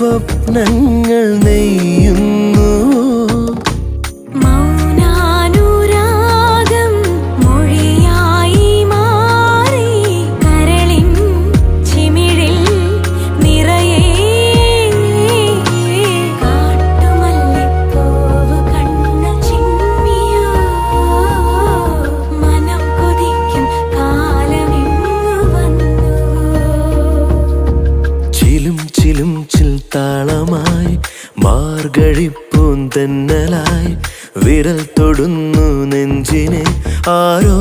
സ്വപ്നങ്ങൾ നെയ്യുന്നു. മൗനാനുരാഗം മൊഴിയായി മാറി കരളിൻ ചിമിഴിൽ നിറയെ കാട്ടുമല്ലിപ്പൂവ് കണ്ണ ചിമ്മിയോ മനം കൊതിക്കും കാലമിങ്ങു വന്നു. ചിലും ചിലും ചിൽത്താളമായി മാർഗഴിപ്പൂന്തെന്നലായി വിരൽ തൊടുന്നു നെഞ്ചിനെ ആരോ.